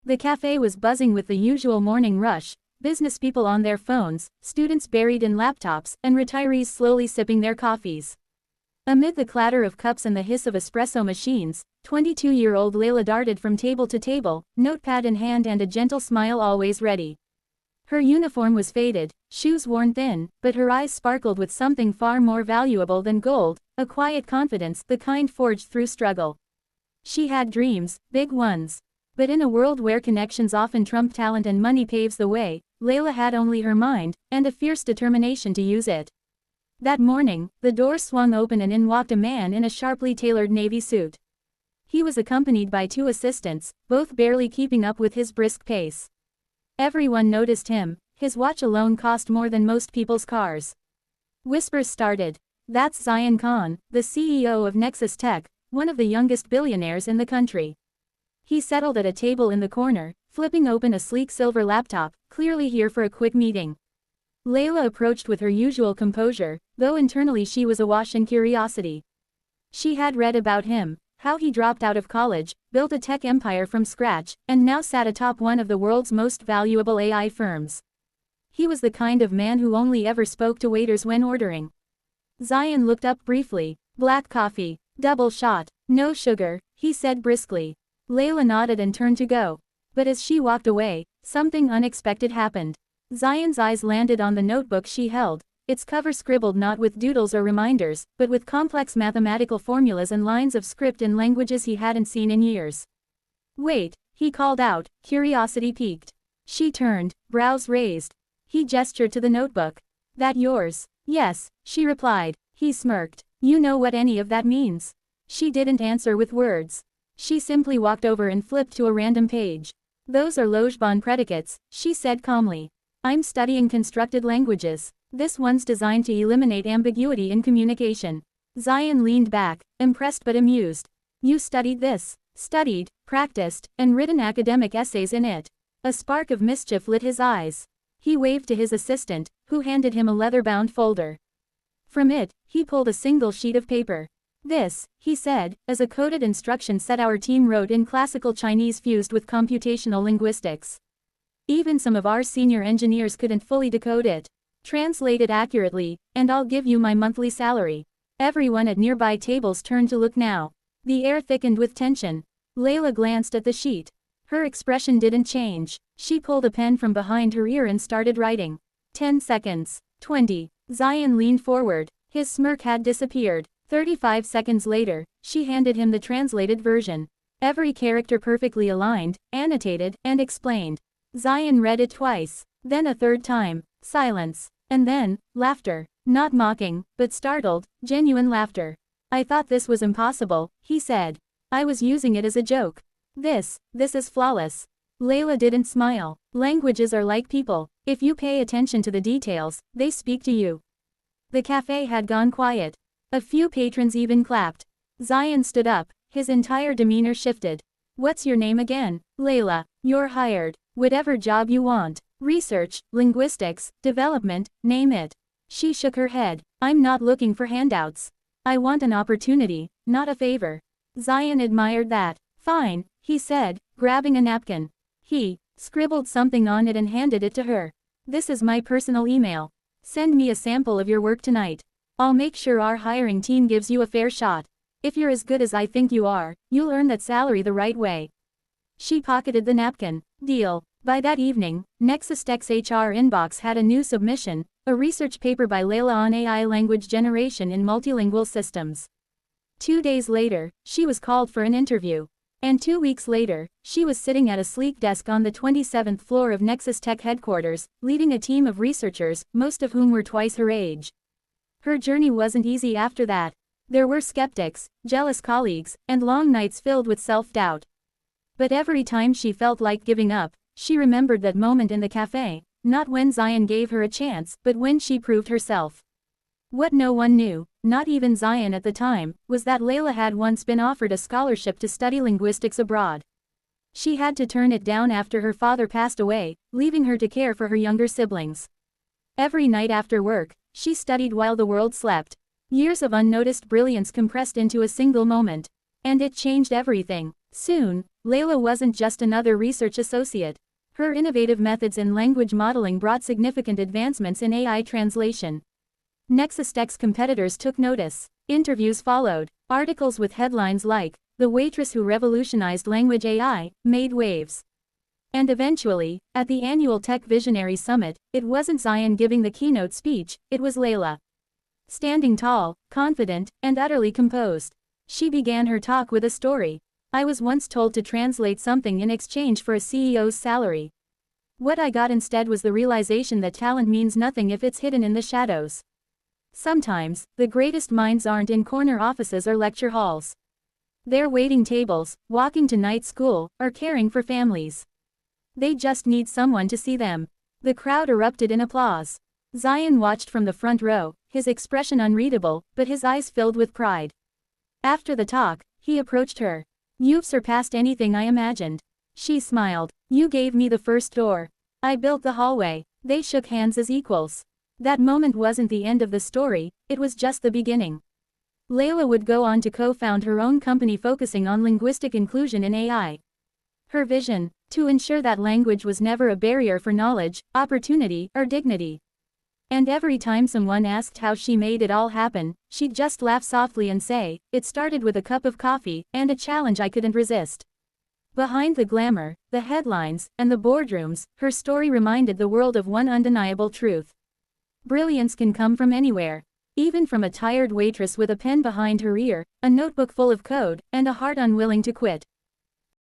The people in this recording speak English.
The cafe was buzzing with the usual morning rush, business people on their phones, students buried in laptops, and retirees slowly sipping their coffees. Amid the clatter of cups and the hiss of espresso machines, 22-year-old Layla darted from table to table, notepad in hand and a gentle smile always ready. Her uniform was faded, shoes worn thin, but her eyes sparkled with something far more valuable than gold, a quiet confidence, the kind forged through struggle. She had dreams, big ones. But in a world where connections often trump talent and money paves the way, Layla had only her mind, and a fierce determination to use it. That morning, the door swung open and in walked a man in a sharply tailored navy suit. He was accompanied by 2 assistants, both barely keeping up with his brisk pace. Everyone noticed him, his watch alone cost more than most people's cars. Whispers started. That's Zion Khan, the CEO of Nexus Tech, one of the youngest billionaires in the country. He settled at a table in the corner, flipping open a sleek silver laptop, clearly here for a quick meeting. Layla approached with her usual composure, though internally she was awash in curiosity. She had read about him, how he dropped out of college, built a tech empire from scratch, and now sat atop one of the world's most valuable AI firms. He was the kind of man who only ever spoke to waiters when ordering. Zion looked up briefly. Black coffee, double shot, no sugar, he said briskly. Layla nodded and turned to go. But as she walked away, something unexpected happened. Zion's eyes landed on the notebook she held, its cover scribbled not with doodles or reminders, but with complex mathematical formulas and lines of script in languages he hadn't seen in years. Wait, he called out, curiosity piqued. She turned, brows raised. He gestured to the notebook. That yours? Yes, she replied. He smirked. You know what any of that means? She didn't answer with words. She simply walked over and flipped to a random page. Those are Lojban predicates, she said calmly. I'm studying constructed languages. This one's designed to eliminate ambiguity in communication. Zion leaned back, impressed but amused. You studied this? Studied, practiced, and written academic essays in it. A spark of mischief lit his eyes. He waved to his assistant, who handed him a leather-bound folder. From it, he pulled a single sheet of paper. This, he said, is a coded instruction set our team wrote in classical Chinese fused with computational linguistics. Even some of our senior engineers couldn't fully decode it. Translate it accurately, and I'll give you my monthly salary. Everyone at nearby tables turned to look now. The air thickened with tension. Layla glanced at the sheet. Her expression didn't change. She pulled a pen from behind her ear and started writing. 10 seconds. 20. Zion leaned forward. His smirk had disappeared. 35 seconds later, she handed him the translated version. Every character perfectly aligned, annotated, and explained. Zion read it twice, then a third time. Silence. And then, laughter. Not mocking, but startled, genuine laughter. I thought this was impossible, he said. I was using it as a joke. This is flawless. Layla didn't smile. Languages are like people. If you pay attention to the details, they speak to you. The cafe had gone quiet. A few patrons even clapped. Zion stood up, his entire demeanor shifted. What's your name again? Layla. You're hired. Whatever job you want. Research, linguistics, development, name it. She shook her head. I'm not looking for handouts. I want an opportunity, not a favor. Zion admired that. Fine, he said, grabbing a napkin. He scribbled something on it and handed it to her. This is my personal email. Send me a sample of your work tonight. I'll make sure our hiring team gives you a fair shot. If you're as good as I think you are, you'll earn that salary the right way. She pocketed the napkin. Deal. By that evening, Nexus Tech's HR inbox had a new submission, a research paper by Layla on AI language generation in multilingual systems. 2 days later, she was called for an interview. And 2 weeks later, she was sitting at a sleek desk on the 27th floor of Nexus Tech headquarters, leading a team of researchers, most of whom were twice her age. Her journey wasn't easy after that. There were skeptics, jealous colleagues, and long nights filled with self-doubt. But every time she felt like giving up, she remembered that moment in the cafe, not when Zion gave her a chance, but when she proved herself. What no one knew, not even Zion at the time, was that Layla had once been offered a scholarship to study linguistics abroad. She had to turn it down after her father passed away, leaving her to care for her younger siblings. Every night after work, she studied while the world slept. Years of unnoticed brilliance compressed into a single moment. And it changed everything. Soon, Layla wasn't just another research associate. Her innovative methods in language modeling brought significant advancements in AI translation. Nexus Tech's competitors took notice. Interviews followed. Articles with headlines like, "The Waitress Who Revolutionized Language AI," made waves. And eventually, at the annual Tech Visionary Summit, it wasn't Zion giving the keynote speech, it was Layla. Standing tall, confident, and utterly composed. She began her talk with a story. "I was once told to translate something in exchange for a CEO's salary. What I got instead was the realization that talent means nothing if it's hidden in the shadows. Sometimes, the greatest minds aren't in corner offices or lecture halls. They're waiting tables, walking to night school, or caring for families. They just need someone to see them." The crowd erupted in applause. Zion watched from the front row, his expression unreadable, but his eyes filled with pride. After the talk, he approached her. "You've surpassed anything I imagined." She smiled. "You gave me the first door. I built the hallway." They shook hands as equals. That moment wasn't the end of the story, it was just the beginning. Layla would go on to co-found her own company focusing on linguistic inclusion in AI. Her vision, to ensure that language was never a barrier for knowledge, opportunity, or dignity. And every time someone asked how she made it all happen, she'd just laugh softly and say, "It started with a cup of coffee, and a challenge I couldn't resist." Behind the glamour, the headlines, and the boardrooms, her story reminded the world of one undeniable truth. Brilliance can come from anywhere. Even from a tired waitress with a pen behind her ear, a notebook full of code, and a heart unwilling to quit.